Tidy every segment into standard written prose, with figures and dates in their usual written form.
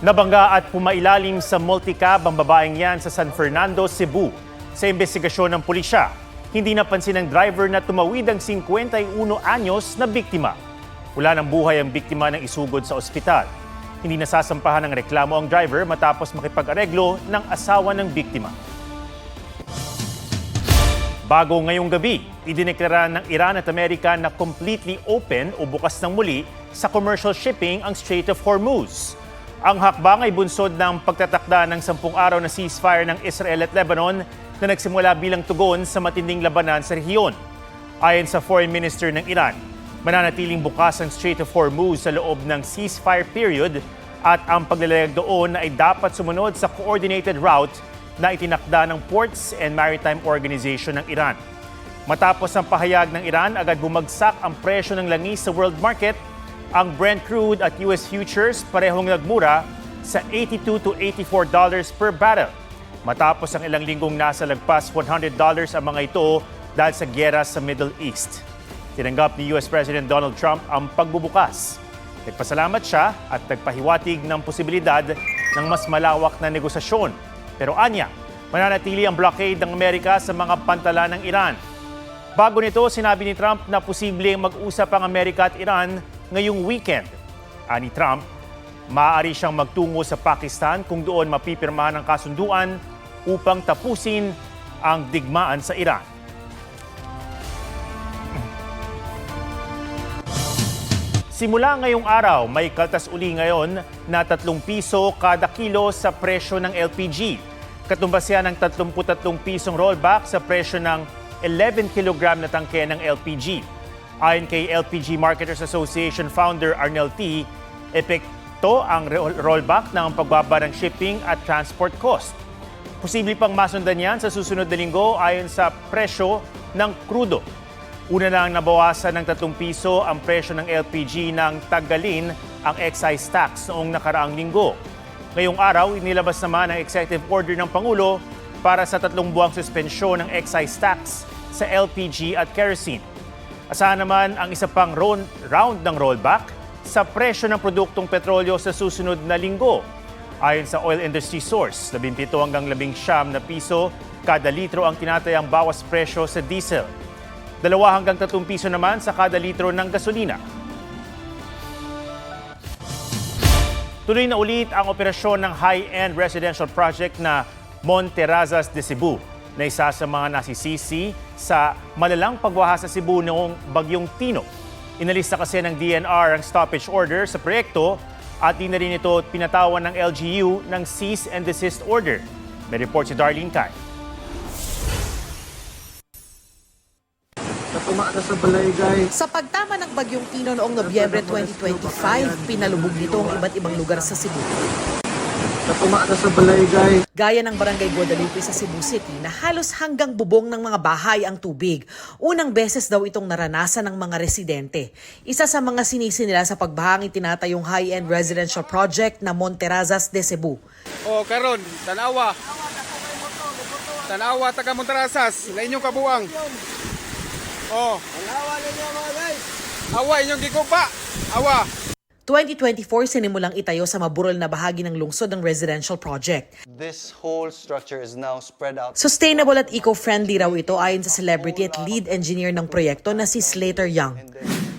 Nabangga at pumailalim sa multicab ang babaeng yan sa San Fernando, Cebu. Sa investigasyon ng pulisya, hindi napansin ng driver na tumawid ang 51 anyos na biktima. Wala ng buhay ang biktima ng isugod sa ospital. Hindi nasasampahan ng reklamo ang driver matapos makipag-areglo ng asawa ng biktima. Bago ngayong gabi, idineklara ng Iran at Amerika na completely open o bukas ng muli sa commercial shipping ang Strait of Hormuz. Ang hakbang ay bunsod ng pagtatakda ng 10 araw na ceasefire ng Israel at Lebanon na nagsimula bilang tugon sa matinding labanan sa rehiyon. Ayon sa Foreign Minister ng Iran, mananatiling bukas ang Strait of Hormuz sa loob ng ceasefire period at ang paglalayag doon ay dapat sumunod sa coordinated route na itinakda ng Ports and Maritime Organization ng Iran. Matapos ang pahayag ng Iran, agad bumagsak ang presyo ng langis sa world market. Ang Brent crude at US futures parehong nagmura sa $82 to $84 per barrel. Matapos ang ilang linggong nasa lagpas $100 ang mga ito dahil sa gyera sa Middle East. Tinanggap ni US President Donald Trump ang pagbubukas. Nagpasalamat siya at nagpahiwatig ng posibilidad ng mas malawak na negosasyon. Pero anya, mananatili ang blockade ng Amerika sa mga pantala ng Iran. Bago nito, sinabi ni Trump na posibleng mag-usap ang Amerika at Iran ngayong weekend. Ani Trump, maaari siyang magtungo sa Pakistan kung doon mapipirmahan ang kasunduan upang tapusin ang digmaan sa Iran. Simula ngayong araw, may kaltas uli ngayon na 3 piso kada kilo sa presyo ng LPG. Katumbas yan ng 33 pisong rollback sa presyo ng 11 kilogram na tangke ng LPG. Ayon kay LPG Marketers Association founder Arnel T., epekto ang rollback ng pagbaba ng shipping at transport cost. Posible pang masundan yan sa susunod na linggo ayon sa presyo ng krudo. Una lang nabawasan ng 3 piso ang presyo ng LPG nang tanggalin ang excise tax noong nakaraang linggo. Ngayong araw, inilabas naman ang executive order ng Pangulo para sa 3 buwang suspensyon ng excise tax sa LPG at kerosene. Asahan naman ang isa pang round ng rollback sa presyo ng produktong petrolyo sa susunod na linggo. Ayon sa oil industry source, 17 hanggang 19 na piso kada litro ang tinatayang bawas presyo sa diesel. 2 hanggang 3 piso naman sa kada litro ng gasolina. Tuloy na ulit ang operasyon ng high-end residential project na Monterrazas de Cebu, na isa sa mga nasisisi sa malalang pagwaha sa Cebu noong Bagyong Tino. Inalista kasi ng DNR ang stoppage order sa proyekto at di na rin ito pinatawan ng LGU ng cease and desist order. May report si Darlene Kai. Sa pagtama ng Bagyong Tino noong Nobyembre 2025, pinalubog nito ang iba't ibang lugar sa Cebu. Gaya ng Barangay Guadalupe sa Cebu City na halos hanggang bubong ng mga bahay ang tubig. Unang beses daw itong naranasan ng mga residente. Isa sa mga sinisi nila sa pagbahang itinatayong high-end residential project na Monterrazas de Cebu. O karon, tanawa taga Monterrazas, na inyong kabuang. O, awa inyong gikupa, awa. 2024 sinimulang itayo sa maburol na bahagi ng lungsod ng residential project. This whole structure is now spread out. Sustainable at eco-friendly raw ito ayon sa celebrity at lead engineer ng proyekto na si Slater Young.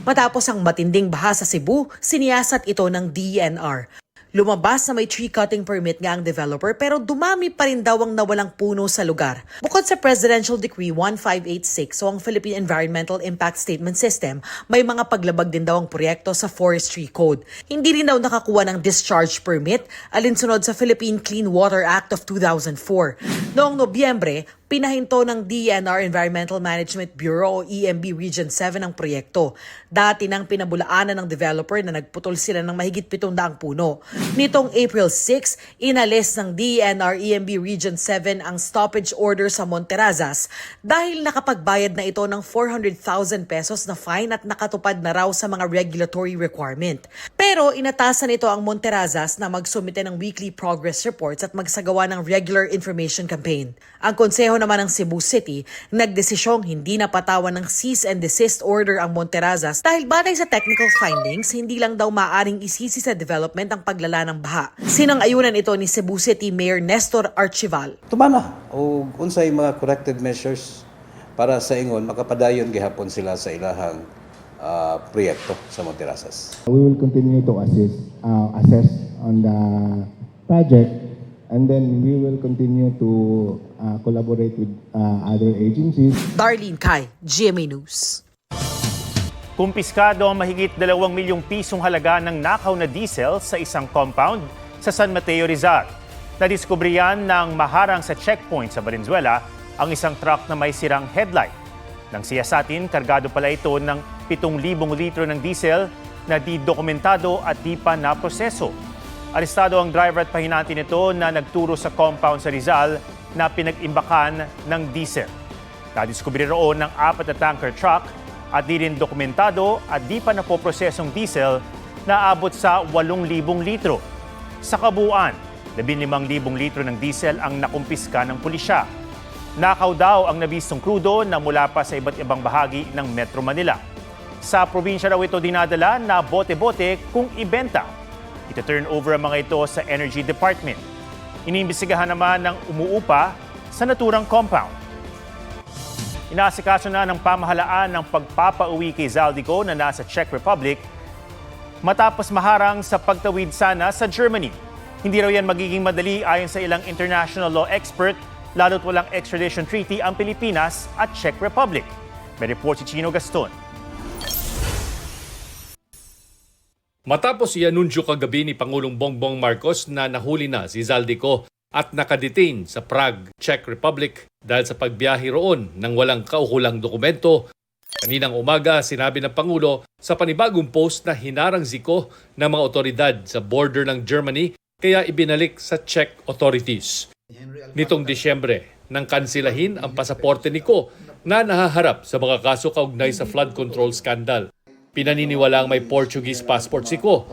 Matapos ang matinding baha sa Cebu, siniyasat ito ng DENR. Lumabas na may tree cutting permit nga ang developer pero dumami pa rin daw ang nawalang puno sa lugar. Bukod sa Presidential Decree 1586 o ang Philippine Environmental Impact Statement System, may mga paglabag din daw ang proyekto sa Forestry Code. Hindi rin daw nakakuha ng discharge permit alinsunod sa Philippine Clean Water Act of 2004. Noong Nobyembre, pinahinto ng DENR Environmental Management Bureau o EMB Region 7 ang proyekto. Dati nang pinabulaanan ng developer na nagputol sila ng mahigit 700 puno. Nitong April 6, inalis ng DENR EMB Region 7 ang stoppage order sa Monterrazas dahil nakapagbayad na ito ng 400,000 pesos na fine at nakatupad na raw sa mga regulatory requirement. Pero inatasan ito ang Monterrazas na magsumite ng weekly progress reports at magsagawa ng regular information campaign. Ang konseho Pareho naman ng Cebu City, nagdesisyong hindi napatawan ng cease and desist order ang Monterazas dahil batay sa technical findings, hindi lang daw maaaring isisi sa development ang paglala ng baha. Sinang-ayunan ito ni Cebu City Mayor Nestor Archival. Tumana o unsay mga corrective measures para sa ingon makapadayon gihapon sila sa ilahang proyekto sa Monterazas. We will continue to assess on the project, and then we will continue to collaborate with other agencies. Darlene Kai, GMA News. Kumpiskado ang mahigit 2 milyong pisong halaga ng nakaw na diesel sa isang compound sa San Mateo, Rizal. Nadiskubre yan ng maharang sa checkpoint sa Valenzuela ang isang truck na may sirang headlight. Nang siyasatin, kargado pala ito ng 7,000 litro ng diesel na di dokumentado at di pa naproseso. Arestado ang driver at pahinanti nito na nagturo sa compound sa Rizal na pinag-imbakan ng diesel. Nadiskubre roon ng 4 na tanker truck at di rin dokumentado at di pa napoprosesong diesel na abot sa 8,000 litro. Sa kabuuan, 15,000 litro ng diesel ang nakumpiska ng pulisya. Nakaw daw ang nabistong krudo na mula pa sa iba't ibang bahagi ng Metro Manila. Sa probinsya raw ito dinadala na bote-bote kung ibenta. Ito-turn over ang mga ito sa Energy Department. Iniimbestigahan naman ng umuupa sa naturang compound. Inaasikaso na ng pamahalaan ng pagpapauwi kay Zaldico na nasa Czech Republic matapos maharang sa pagtawid sana sa Germany. Hindi raw yan magiging madali ayon sa ilang international law expert, lalo't walang extradition treaty ang Pilipinas at Czech Republic. May report si Chino Gaston. Matapos i-anunsyo kagabi ni Pangulong Bongbong Marcos na nahuli na si Zaldico at nakadetain sa Prague, Czech Republic dahil sa pagbiyahe roon ng walang kaukulang dokumento, kaninang umaga sinabi ng Pangulo sa panibagong post na hinarang Zico ng mga otoridad sa border ng Germany kaya ibinalik sa Czech authorities. Nitong Disyembre, nang kansilahin ang pasaporte ni Ko na nahaharap sa mga kaso kaugnay sa flood control scandal. Pinaniniwalaang may Portuguese passport si Ko.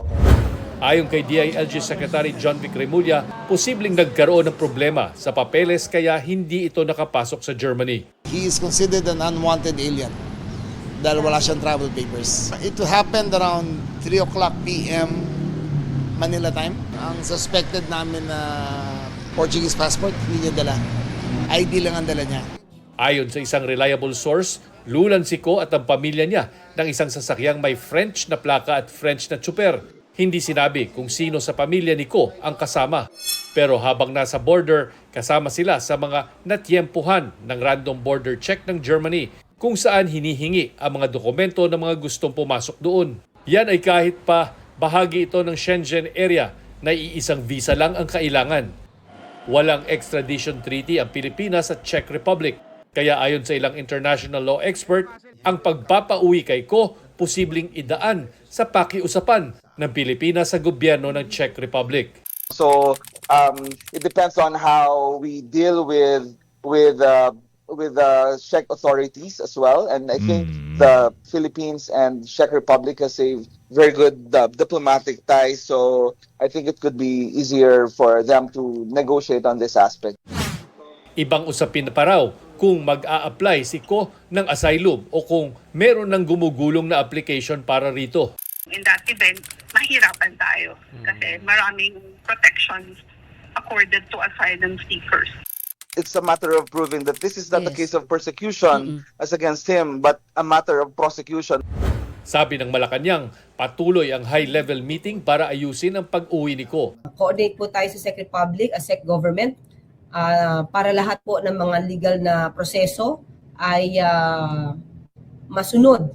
Ayon kay DILG Secretary John Vic Remulla, posibleng nagkaroon ng problema sa papeles kaya hindi ito nakapasok sa Germany. He is considered an unwanted alien dahil wala siyang travel papers. It happened around 3 o'clock p.m. Manila time. Ang suspected namin na Portuguese passport, hindi niya dala. ID lang ang dala niya. Ayon sa isang reliable source, lulan si Ko at ang pamilya niya ng isang sasakyang may French na plaka at French na tsuper. Hindi sinabi kung sino sa pamilya ni Ko ang kasama. Pero habang nasa border, kasama sila sa mga natyempuhan ng random border check ng Germany kung saan hinihingi ang mga dokumento ng mga gustong pumasok doon. Yan ay kahit pa bahagi ito ng Schengen area na iisang visa lang ang kailangan. Walang extradition treaty ang Pilipinas at Czech Republic. Kaya ayon sa ilang international law expert, ang pagpapauwi kay Ko posibleng idaan sa pakiusapan ng Pilipinas sa gobyerno ng Czech Republic. So it depends on how we deal with the Czech authorities as well, and I think the Philippines and Czech Republic has a very good diplomatic ties. So I think it could be easier for them to negotiate on this aspect. Ibang usapin na pa raw kung mag-a-apply si Ko ng asylum o kung meron ng gumugulong na application para rito. In that event, mahirapan tayo kasi maraming protections accorded to asylum seekers. It's a matter of proving that this is not a case of persecution as against him, but a matter of prosecution. Sabi ng Malacanang, patuloy ang high-level meeting para ayusin ang pag-uwi ni Ko. Coordinate po tayo sa Czech Republic, as Czech government, para lahat po ng mga legal na proseso ay masunod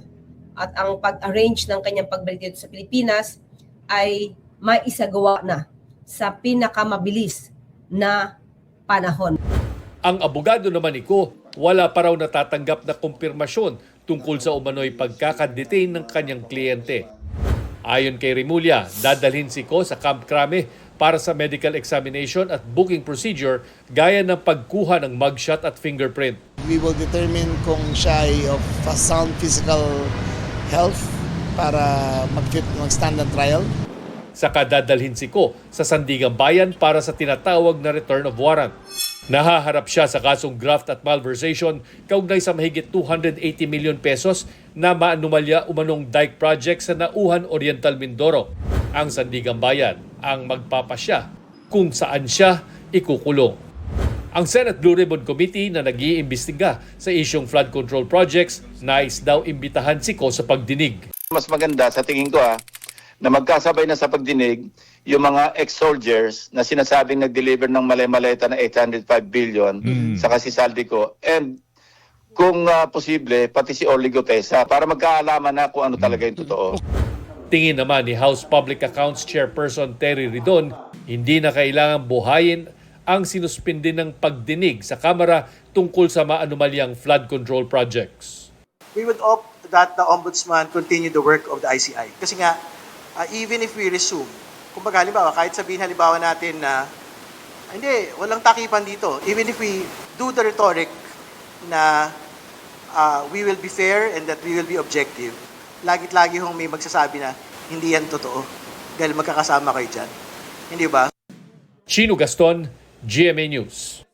at ang pag-arrange ng kanyang pagbalik dito sa Pilipinas ay maisagawa na sa pinakamabilis na panahon. Ang abogado naman ni Ko, wala pa raw natatanggap na kumpirmasyon tungkol sa umano'y pagkakadetain ng kanyang kliyente. Ayon kay Remulla, dadalhin si Ko sa Camp Crame para sa medical examination at booking procedure gaya ng pagkuha ng mugshot at fingerprint. We will determine kung siya ay of a sound physical health para mag-stand ng trial. Saka dadalhin si Ko sa Sandigan Bayan para sa tinatawag na return of warrant. Nahaharap siya sa kasong graft at malversation kaugnay sa mahigit 280 milyon pesos na maanumalya umanong dike project sa Nauhan Oriental, Mindoro. Ang Sandigang Bayan ang magpapasya kung saan siya ikukulong. Ang Senate Blue Ribbon Committee na nag-iimbestiga sa isyong flood control projects nais daw imbitahan si Ko sa pagdinig. Mas maganda sa tingin ko na magkasabay na sa pagdinig yung mga ex-soldiers na sinasabing nag-deliver ng malay-maleta na 805 billion sa kasisaldi ko. And kung posible, pati si Orly Gotesa para magkaalaman na kung ano talaga yung totoo. Tingin naman ni House Public Accounts Chairperson Terry Ridon, hindi na kailangan buhayin ang sinuspindi ng pagdinig sa Kamara tungkol sa maanumalyang flood control projects. We would opt that the Ombudsman continue the work of the ICI. Kasi nga, even if we resume, kumbaga, halimbawa, kahit sabihin halimbawa natin na, hindi, walang takipan dito. Even if we do the rhetoric na we will be fair and that we will be objective, lagi hong may magsasabi na, hindi yan totoo. Dahil magkakasama kayo dyan. Hindi ba? Chino Gaston, GMA News.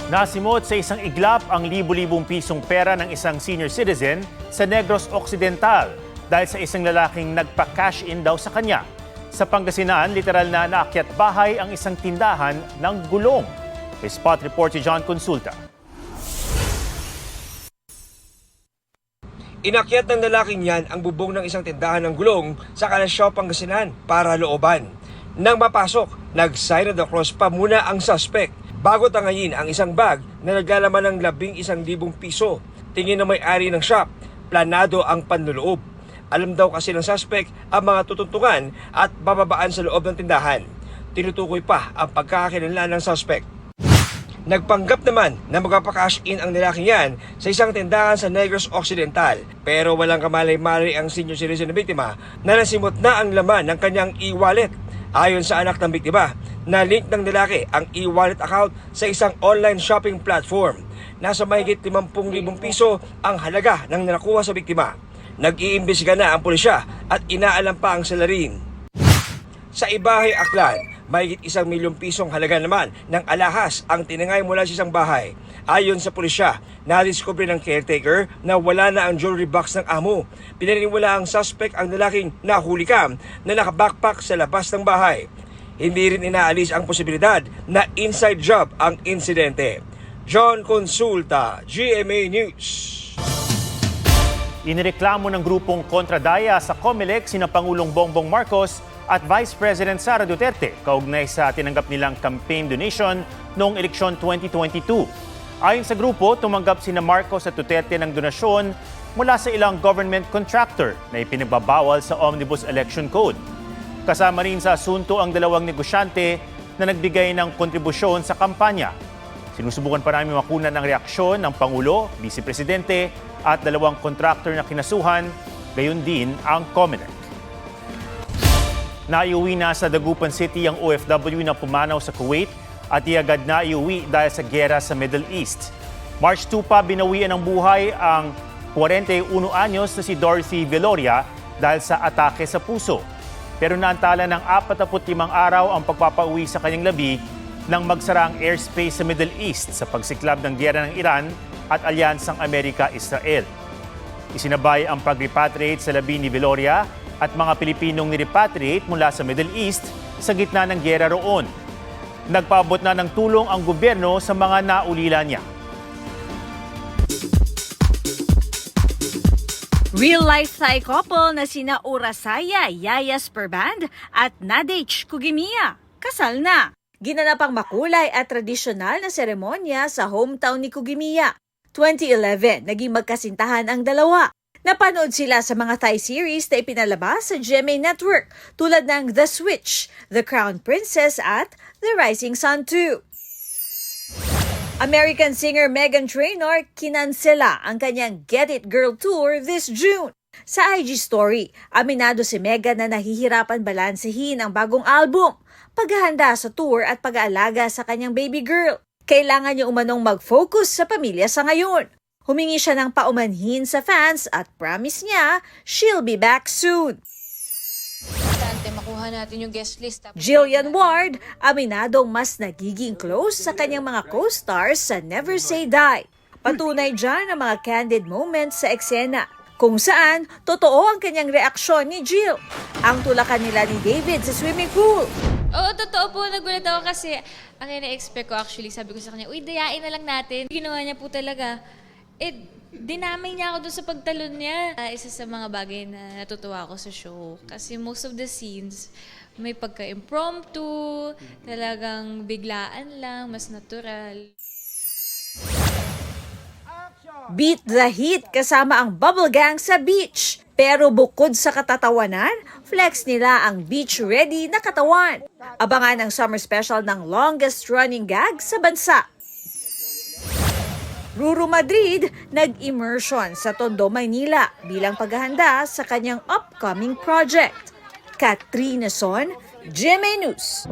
Nasimot sa isang iglap ang libu-libong pisong pera ng isang senior citizen sa Negros Occidental dahil sa isang lalaking nagpa-cash in daw sa kanya. Sa Pangasinan, literal na naakyat bahay ang isang tindahan ng gulong. May spot report si John Consulta. Inakyat ng lalaking yan ang bubong ng isang tindahan ng gulong sa Kalasyaw, Pangasinan para looban. Nang mapasok, nag-sign of the cross pa muna ang suspect bago tangayin ang isang bag na naglalaman ng 11,000 piso. Tingin na may-ari ng shop, planado ang panluloob. Alam daw kasi ng suspect ang mga tutuntungan at bababaan sa loob ng tindahan. Tinutukoy pa ang pagkakakilanlan ng suspect. Nagpanggap naman na magpapakash in ang lalaking yan sa isang tindahan sa Negros Occidental. Pero walang kamalay-malay ang senior citizen na biktima na nasimot na ang laman ng kanyang e-wallet. Ayon sa anak ng biktima, na-link ng lalaki ang e-wallet account sa isang online shopping platform. Nasa mahigit 50,000 piso ang halaga ng nakuha sa biktima. Nag-iimbestiga na ang pulisya at inaalam pa ang salarin. Sa Ibahay, Aklan, mahigit 1 milyong pisong halaga naman ng alahas ang tinangay mula sa isang bahay. Ayon sa pulisya, nadiskubre ng caretaker na wala na ang jewelry box ng amo. Pinaniniwala ang suspect ang lalaking nahulikam na nakabackpack sa labas ng bahay. Hindi rin inaalis ang posibilidad na inside job ang insidente. John Consulta, GMA News. Inireklamo ng grupong kontradaya sa COMELEC sina Pangulong Bongbong Marcos at Vice President Sara Duterte kaugnay sa tinanggap nilang campaign donation noong eleksyon 2022. Ayon sa grupo, tumanggap sina Marcos at Duterte ng donasyon mula sa ilang government contractor na ipinagbabawal sa Omnibus Election Code. Kasama rin sa asunto ang dalawang negosyante na nagbigay ng kontribusyon sa kampanya. Sinusubukan pa namin makunan ang reaksyon ng Pangulo, Vice Presidente at dalawang contractor na kinasuhan, gayon din ang COMELEC. Naiuwi na sa Dagupan City ang OFW na pumanaw sa Kuwait at iagad na iuwi dahil sa giyera sa Middle East. March 2 pa binawian ng buhay ang 41 anyos na si Dorothy Veloria dahil sa atake sa puso. Pero naantala ng 45 araw ang pagpapauwi sa kanyang labi nang magsara ang airspace sa Middle East sa pagsiklab ng giyera ng Iran at Alyansang Amerika-Israel. Isinabay ang pag-repatriate sa labi ni Veloria at mga Pilipinong nirepatriate mula sa Middle East sa gitna ng giyera roon. Nagpaabot na ng tulong ang gobyerno sa mga naulila niya. Real-life Thai couple na sina Urasaya Yaya Sperband at Nadej Kugimiya kasal na. Ginanap ang makulay at tradisyonal na seremonya sa hometown ni Kugimiya. 2011, naging magkasintahan ang dalawa. Napanood sila sa mga Thai series na ipinalabas sa GMA Network tulad ng The Switch, The Crown Princess at The Rising Sun 2. American singer Meghan Trainor kinansela ang kanyang Get It Girl Tour this June. Sa IG story, aminado si Meghan na nahihirapan balansehin ang bagong album, paghahanda sa tour at pag-aalaga sa kanyang baby girl. Kailangan niya umanong mag-focus sa pamilya sa ngayon. Humingi siya ng paumanhin sa fans at promise niya she'll be back soon. Importante makuha natin yung guest list. Jillian Ward, aminadong mas nagiging close sa kanyang mga co-stars sa Never Say Die. Patunay dyan ang mga candid moments sa eksena, kung saan totoo ang kanyang reaksyon ni Jill. Ang tulakan nila ni David sa swimming pool. Oo, totoo po. Nagulat ako kasi ang ina-expect ko actually, sabi ko sa kanya, uy, dayain na lang natin. Ginawa niya po talaga. Dinamay niya ako doon sa pagtalon niya. Isa sa mga bagay na natutuwa ako sa show. Kasi most of the scenes, may pagka-impromptu, talagang biglaan lang, mas natural. Beat the Heat kasama ang Bubble Gang sa beach. Pero bukod sa katatawanan, flex nila ang beach-ready na katawan. Abangan ang summer special ng longest-running gag sa bansa. Ruru Madrid nag-immersion sa Tondo, Maynila bilang paghahanda sa kanyang upcoming project. Katrina Son, GMA News.